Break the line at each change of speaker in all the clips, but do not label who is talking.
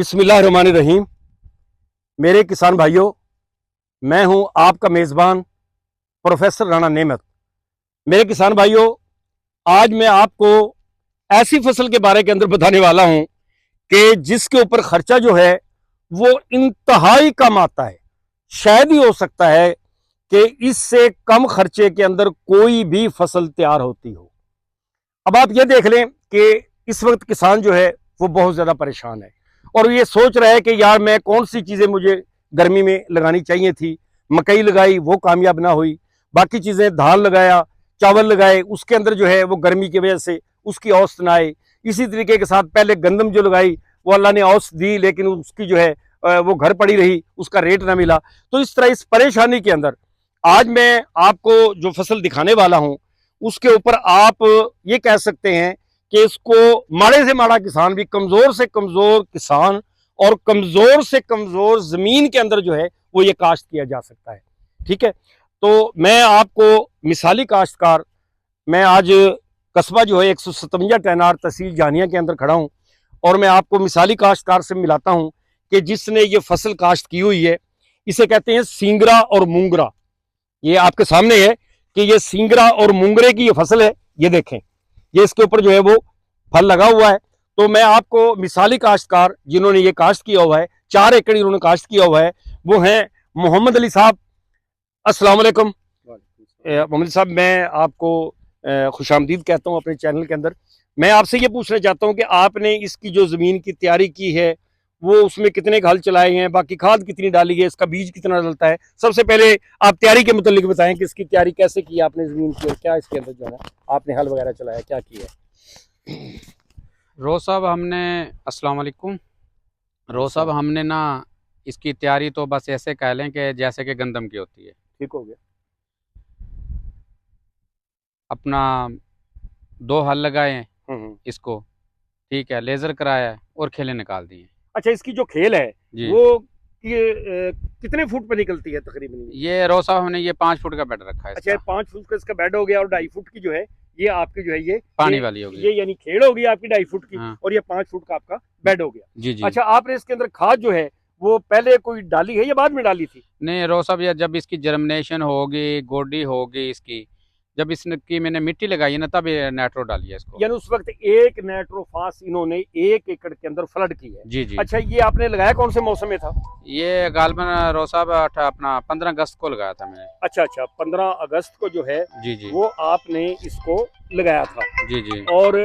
बिस्मिल्लाहिर्रहमानिर्रहीम। मेरे किसान भाइयों, मैं हूं आपका मेज़बान प्रोफेसर राणा नेमत। मेरे किसान भाइयों, आज मैं आपको ऐसी फसल के बारे के अंदर बताने वाला हूं कि जिसके ऊपर खर्चा जो है वो इंतहाई कम आता है। शायद ही हो सकता है कि इससे कम खर्चे के अंदर कोई भी फसल तैयार होती हो। अब आप ये देख लें कि इस वक्त किसान जो है वो बहुत ज़्यादा परेशान है और ये सोच रहा है कि यार मैं कौन सी चीज़ें मुझे गर्मी में लगानी चाहिए थी। मकई लगाई, वो कामयाब ना हुई। बाकी चीज़ें, धान लगाया, चावल लगाए, उसके अंदर जो है वो गर्मी की वजह से उसकी औसत ना आए। इसी तरीके के साथ पहले गंदम जो लगाई वो अल्लाह ने औसत दी, लेकिन उसकी जो है वो घर पड़ी रही, उसका रेट ना मिला। तो इस तरह इस परेशानी के अंदर आज मैं आपको जो फसल दिखाने वाला हूँ उसके ऊपर आप ये कह सकते हैं कि इसको माड़े से माड़ा किसान भी, कमजोर से कमजोर किसान और कमजोर से कमजोर जमीन के अंदर जो है वो ये काश्त किया जा सकता है। ठीक है, तो मैं आपको मिसाली काश्तकार, मैं आज कस्बा जो है 157 टैनार तहसील जानिया के अंदर खड़ा हूं और मैं आपको मिसाली काश्तकार से मिलाता हूं कि जिसने ये फसल काश्त की हुई है। इसे कहते हैं सींगरा और मूंगरा। ये आपके सामने है कि ये सींगरा और मूंगरे की ये फसल है। ये देखें, ये इसके ऊपर जो है वो फल लगा हुआ है। तो मैं आपको मिसाली काश्तकार जिन्होंने ये काश्त किया हुआ है, 4 एकड़ इन्होंने काश्त किया हुआ है, वो हैं मोहम्मद अली साहब। अस्सलाम वालेकुम मोहम्मद साहब, मैं आपको खुशामदीद कहता हूँ अपने चैनल के अंदर। मैं आपसे ये पूछना चाहता हूँ कि आपने इसकी जो ज़मीन की तैयारी की है वो उसमें कितने हल चलाए हैं, बाकी खाद कितनी डाली है, इसका बीज कितना डलता है। सबसे पहले आप तैयारी के मुतालिक बताएं कि इसकी तैयारी कैसे की आपने ज़मीन की और क्या इसके अंदर जो है आपने हल वगैरह चलाया, क्या किया है।
रोज़ साहब हमने अस्सलाम वालेकुम। रोज़ साहब हमने ना इसकी तैयारी तो बस ऐसे कह लें कि जैसे कि गंदम की होती है।
ठीक हो गया।
अपना 2 हल लगाए हैं
हम्म।
इसको, ठीक है, लेज़र कराया है और खेले निकाल दिए।
अच्छा, इसकी जो खेल है
जी,
वो कितने फुट पे निकलती है तकरीबन ये?
ये रोज़ साहब हमने ये 5 फुट का बेड रखा है
अच्छा,
इसका।
5 फुट का इसका बेड हो गया और 2.5 फुट की जो है ये आपकी जो है
पानी वाली होगी।
ये यानी खेड़ होगी आपकी 2.5 फुट की
हाँ,
और ये 5 फुट का आपका बेड हो गया।
जी जी।
अच्छा, आपने इसके अंदर खाद जो है वो पहले कोई डाली है या बाद में डाली थी?
नहीं रोज़ साहब, ये जब इसकी जर्मिनेशन होगी, गोडी होगी इसकी, जब इसकी मैंने मिट्टी लगाई है ना, तब ये नाइट्रो डाली है इसको।
यानी उस वक्त एक नाइट्रोफास इन्होंने 1 एकड़ के अंदर फ्लड की है।
जी जी।
अच्छा, ये आपने लगाया कौन से मौसम में था?
ये गालबन रोज़ साहब अपना 15 अगस्त को लगाया था मैंने।
अच्छा अच्छा, 15 अगस्त को जो है
जी जी।
वो आपने इसको लगाया था।
जी जी।
और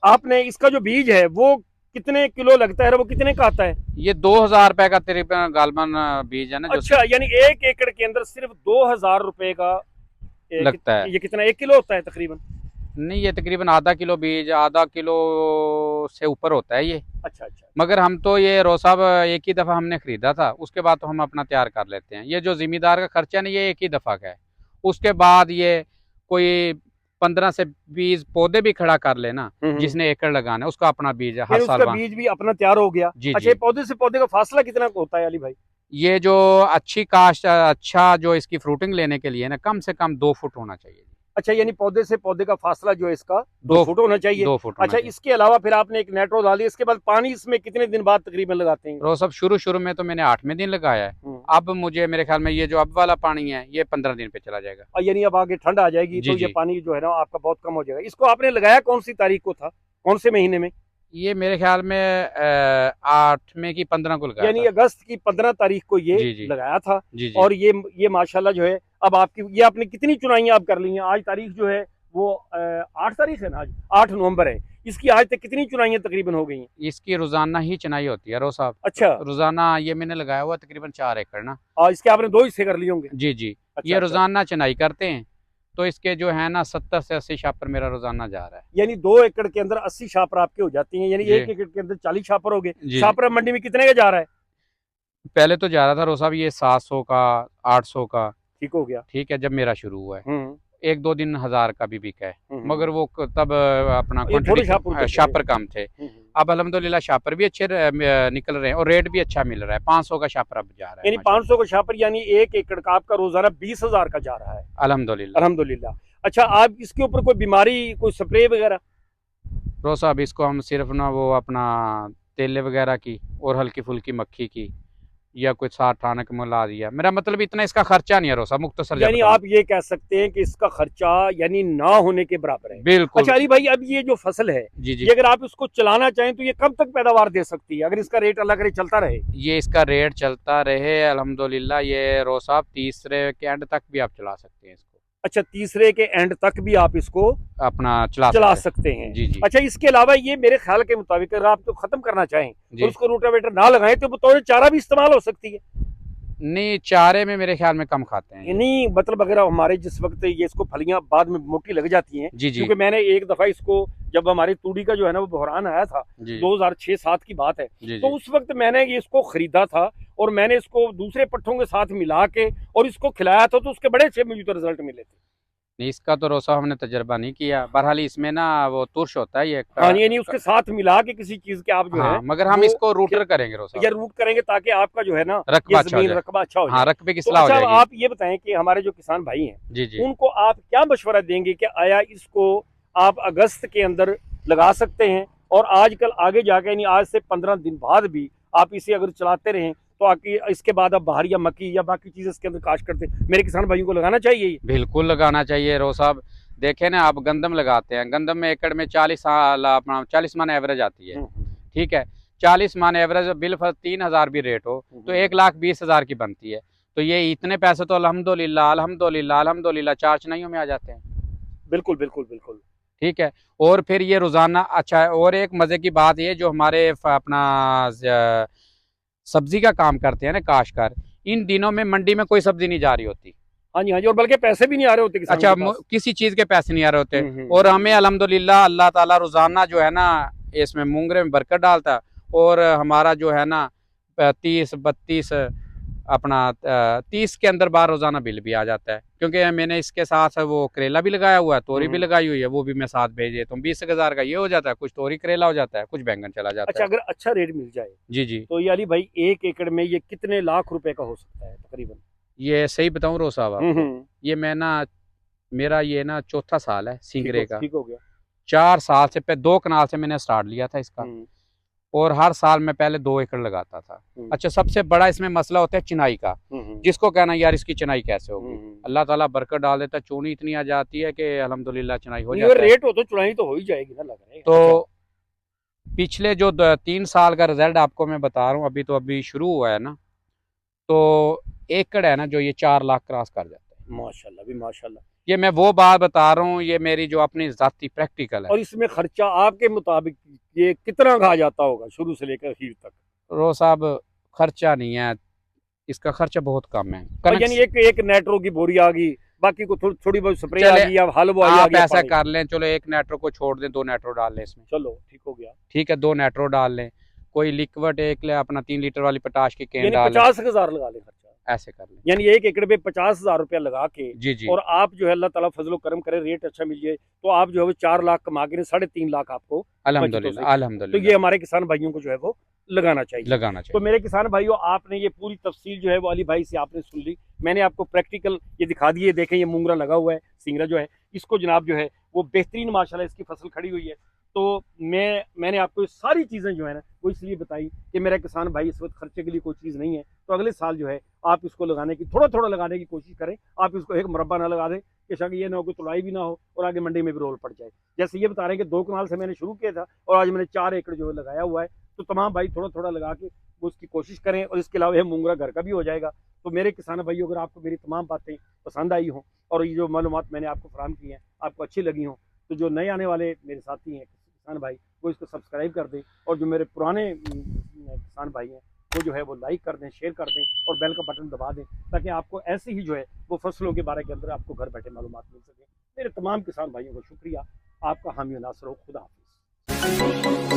आपने इसका जो बीज है वो कितने किलो लगता है और वो कितने का आता है?
ये 2000 रुपए का तकरीबन गालबन बीज है ना, जो
अच्छा, यानी 1 एकड़ के अंदर सिर्फ 2,000 रुपए का
लगता है।
ये कितना 1 किलो होता है तकरीबन?
नहीं, ये तकरीबन आधा किलो बीज, आधा किलो से ऊपर होता है ये।
अच्छा अच्छा।
मगर हम तो ये रोज़ साहब एक ही दफ़ा हमने ख़रीदा था, उसके बाद तो हम अपना तैयार कर लेते हैं। ये जो ज़िम्मेदार का खर्चा नहीं, ये एक ही दफ़ा का है। उसके बाद ये कोई 15 से 20 पौधे भी खड़ा कर लेना, जिसने एकड़ लगाना है उसका अपना बीज है हर
यानी
साल
उसका
वहाँ।
बीज भी अपना तैयार हो गया।
जी
अच्छा,
जी।
ये पौधे से पौधे का फासला कितना होता है अली भाई?
ये जो अच्छी काश्त, अच्छा जो इसकी फ्रूटिंग लेने के लिए ना, कम से कम 2 फुट होना चाहिए।
अच्छा, यानी पौधे से पौधे का फासला जो है इसका 2 फुट होना चाहिए।
2 फुट होना
अच्छा,
चाहिए।
इसके अलावा फिर आपने एक नेट्रो डाली, इसके बाद पानी इसमें कितने दिन बाद तकरीबन लगाते हैं?
रोज़ साहब शुरू शुरू में तो मैंने 8वें दिन लगाया है। अब मुझे मेरे ख्याल में ये जो अब वाला पानी है ये 15 दिन पे चला जाएगा।
और यानी अब आगे ठंड आ जाएगी
जी
तो ये
जी।
पानी जो है ना आपका बहुत कम हो जाएगा। इसको आपने लगाया कौन सी तारीख को था, कौन से महीने में?
ये मेरे ख्याल में 8वें की 15 को लगाया
यानी
था।
अगस्त की 15 तारीख को ये
जी जी।
लगाया था।
जी जी।
और ये माशाल्लाह जो है अब आपकी ये आपने कितनी चुनाइयां आप कर ली हैं? आज तारीख जो है वो 8 तारीख है ना, आज 8 नवंबर है। इसकी आज तक कितनी चुनाइयां तकरीबन हो गई हैं?
इसकी रोजाना ही चुनाई होती है रोज़ साहब।
अच्छा।
रोजाना ये मैंने लगाया हुआ तकरीबन 4 एकड़ ना।
और इसके आपने 2 हिस्से कर लिए होंगे?
जी जी।
अच्छा
ये
अच्छा।
रोजाना चुनाई करते हैं, तो इसके जो है ना 70 से 80 शापर मेरा रोजाना जा रहा है।
यानी 2 एकड़ के अंदर 80 शापर आपके हो जाती हैं, यानी
जी
1 एकड़ के अंदर 40 शापर हो गए।
जी।
शापर मंडी में कितने का जा रहा है?
पहले तो जा रहा था रोज़ साहब ये 700 का, 800 का।
ठीक हो गया।
ठीक है, जब मेरा शुरू हुआ है
हम्म
1-2 दिन 1000 का भी बिका है।
हम्म।
मगर वो तब अपना
ये थोड़े
क्वांटिटी
शापर होते थे।
शापर कम थे। अब अल्हम्दुलिल्लाह शापर भी अच्छे निकल रहे हैं और रेट भी अच्छा मिल रहा है। 500 का शापर अब जा रहा है
यानी
माशाल्लाह।
500 का शापर, यानी 1 एकड़ का आपका रोजाना 20,000 का जा रहा है।
अल्हम्दुलिल्लाह।
अल्हम्दुलिल्लाह। अच्छा, आप इसके ऊपर कोई बीमारी, कोई स्प्रे वगैरह?
रोज़ साहब इसको हम सिर्फ ना वो अपना तेले वगैरह की और हल्की फुल्की मक्खी की, या कुछ साथ ठानक मिला दिया। मेरा मतलब इतना इसका खर्चा नहीं है रोसा, मुख्तसर
यानी
बताऊं।
आप ये कह सकते हैं कि इसका खर्चा यानी ना होने के बराबर है।
बिल्कुल।
अच्छा अली भाई, अब ये जो फसल है,
जी जी।
ये अगर आप इसको चलाना चाहें तो ये कब तक पैदावार दे सकती है, अगर इसका रेट अल्लाह करे चलता रहे?
ये इसका रेट चलता रहे अल्हम्दुलिल्लाह, ये रोसा तीसरे के एंड तक भी आप चला सकते हैं इसको।
अच्छा, तीसरे के एंड तक भी आप इसको
अपना चला
चला
सकते
सकते हैं।
जी जी।
अच्छा, इसके अलावा ये मेरे ख्याल के मुताबिक अगर आप तो खत्म करना चाहें
जी।
और उसको रोटावेटर ना लगाएं तो बतौर चारा भी इस्तेमाल हो सकती है।
नहीं, चारे में मेरे ख्याल में कम खाते हैं ये।
नहीं मतलब अगर हमारे जिस वक्त ये इसको फलियां बाद में मोटी लग जाती हैं,
जी जी।
क्योंकि मैंने एक दफा इसको, जब हमारी तूड़ी का जो है ना वो बहरान आया था,
जी
2006-7 की बात है,
जी।
तो
जी
उस वक्त मैंने ये इसको खरीदा था और मैंने इसको दूसरे पट्ठों के साथ मिला के और इसको खिलाया था, तो उसके बड़े अच्छे मुझे तो रिजल्ट मिले थे।
नहीं, इसका तो रोसा हमने तजर्बा नहीं किया। बहरहाल इसमें ना वो तुर्श होता है ये
हाँ, ये नहीं उसके साथ मिला के किसी चीज के आप जो है
हाँ, मगर हम
वो
इसको रूटर करेंगे रोसा,
या रूट करेंगे ताकि आपका जो है ना
रकबा
ये
अच्छा हो
जमीन
जाए।
रकबा अच्छा हो
हाँ,
जाए।
रकबे की
तो
सलाह हो
अच्छा, अब
जाएगी।
आप ये बताएं कि हमारे जो किसान भाई हैं
जी जी।
उनको आप क्या मशवरा देंगे कि आया इसको आप अगस्त के अंदर लगा सकते हैं और आजकल आगे जाके यानी आज से 15 दिन बाद भी आप इसे अगर चलाते रहें तो आके इसके बाद आप बाहर या मक्की या बाकी चीजें इसके अंदर काश्त करते हैं, मेरे किसान भाइयों को लगाना चाहिए ये?
बिल्कुल लगाना चाहिए रो साहब। देखे ना, आप गंदम लगाते हैं, गंदम में एकड़ में 40 मन एवरेज आती है। ठीक है, 40 मन एवरेज बिल 3,000 भी रेट हो तो 1,20,000 की बनती है। तो ये इतने पैसे तो अल्हम्दुलिल्लाह अल्हम्दुलिल्लाह अल्हम्दुलिल्लाह 4 चनाइयों में आ जाते हैं।
बिल्कुल बिल्कुल बिल्कुल।
ठीक है, और फिर ये रोजाना अच्छा है। और एक मजे की बात ये, जो हमारे अपना सब्जी का काम करते हैं ना काश्तकार, इन दिनों में मंडी में कोई सब्जी नहीं जा रही होती।
हाँ जी हाँ जी, और बल्कि पैसे भी नहीं आ रहे होते किसानों
अच्छा,
के पास।
किसी चीज के पैसे नहीं आ रहे होते।
हम्म।
और हमें अल्हम्दुलिल्लाह अल्लाह ताला रोजाना जो है ना इसमें मूंगरे में बरकत डालता है। और हमारा जो है ना 30-32 अपना 30 के अंदर बार रोजाना बिल भी आ जाता है, क्योंकि मैंने इसके साथ वो करेला भी लगाया हुआ है, तोरी भी लगाई हुई है, वो भी मैं साथ भेजे तो 20,000 का ये हो जाता है। कुछ तोरी करेला हो जाता है, कुछ बैंगन चला जाता
अच्छा,
है।
अगर अच्छा रेट मिल जाए
जी जी।
तो ये अली भाई 1 एकड़ में ये कितने लाख रुपए का हो सकता है तकरीबन?
ये सही बताऊं रो साहब आपको,
हम्म।
ये मैं ना, मेरा ये ना चौथा साल है सिंगरे का।
ठीक हो गया।
4 साल से 2 कनाल से मैंने स्टार्ट लिया था इसका, और हर साल मैं पहले 2 एकड़ लगाता था। अच्छा, सबसे बड़ा इसमें मसला होता है चिनाई का। जिसको कहना यार इसकी चिनाई कैसे होगी, अल्लाह ताला बरकत डाल देता है, चूनी इतनी आ जाती है कि अल्हम्दुलिल्लाह चिनाई हो जाती है।
रेट हो तो चुनाई तो हो ही जाएगी ना, लग रहा है।
तो पिछले जो 3 साल का रिजल्ट आपको मैं बता रहा हूँ, अभी शुरू हुआ है ना, तो एकड़ है ना जो ये 4 लाख क्रॉस कर जाता है।
माशाल्लाह भी माशाल्लाह।
ये मैं वो बात बता रहा हूँ, ये मेरी जो अपनी जाती प्रैक्टिकल है।
और इसमें खर्चा आपके मुताबिक ये कितना कहा जाता होगा शुरू से लेकर आखिर तक?
रो साहब, खर्चा नहीं है इसका, खर्चा बहुत कम है।
यानी एक नेट्रो की बोरी आ गई, बाकी को थोड़ी बहुत स्प्रे आ गई या हलवा आ
आप
गया,
ऐसा कर लें, चलो एक नेट्रो को छोड़ दें, 2 नेट्रो डाल लें इसमें,
चलो ठीक हो गया।
ठीक है, 2 नेट्रो डाल लें। कोई लिक्विड एक ले अपना 3 लीटर वाली पोटाश की कैन
यानी
डाल लें,
50,000 लगा लें खर्चा,
ऐसे कर लें।
यानी 1 एकड़ पे 50,000 रुपया लगा के,
जी जी।
और आप जो है अल्लाह ताला फजलो करम करे, रेट अच्छा मिल जाए तो आप जो है 4 लाख कमा के 3.5 लाख आपको
अल्हम्दुलिल्लाह
तो ये
अल्हम्दुलिल्लाह
हमारे किसान भाइयों को जो है वो लगाना चाहिए।
लगाना
तो
चाहिए।
मेरे किसान भाइयों, आपने ये पूरी तफसील जो है वो अली भाई से आपने सुन ली। मैंने आपको प्रैक्टिकल ये दिखा दिए, देखें ये मूंगरा लगा हुआ है, सिंगरा जो है इसको जनाब जो है वो बेहतरीन माशाल्लाह इसकी फसल खड़ी हुई है। तो मैंने आपको ये सारी चीज़ें जो है ना वो इसलिए बताई कि मेरा किसान भाई इस वक्त खर्चे के लिए कोई चीज़ नहीं है, तो अगले साल जो है आप इसको लगाने की थोड़ा थोड़ा लगाने की कोशिश करें। आप इसको एक मुरब्बा ना लगा दें कि शायद ये ना हो कि तुड़ाई भी ना हो और आगे मंडी में भी रोल पड़ जाए। जैसे ये बता रहे हैं कि 2 कनाल से मैंने शुरू किया था और आज मैंने 4 एकड़ जो है लगाया हुआ है। तो तमाम भाई थोड़ा थोड़ा लगा के वो उसकी कोशिश करें, और इसके अलावा यह मूंगरा घर का भी हो जाएगा। तो मेरे किसान भाइयों, अगर आपको मेरी तमाम बातें पसंद आई हों और ये जो मालूमात मैंने आपको फराहम की हैं आपको अच्छी लगी हों, तो जो नए आने वाले मेरे साथी हैं किसान भाई, वो इसको सब्सक्राइब कर दें, और जो मेरे पुराने किसान भाई हैं वो जो है वो लाइक कर दें, शेयर कर दें और बेल का बटन दबा दें, ताकि आपको ऐसे ही जो है वो फसलों के बारे के अंदर आपको घर बैठे मालूमात मिल सके। मेरे तमाम किसान भाइयों को शुक्रिया। आपका हामी नासर हो। खुदा हाफिज़।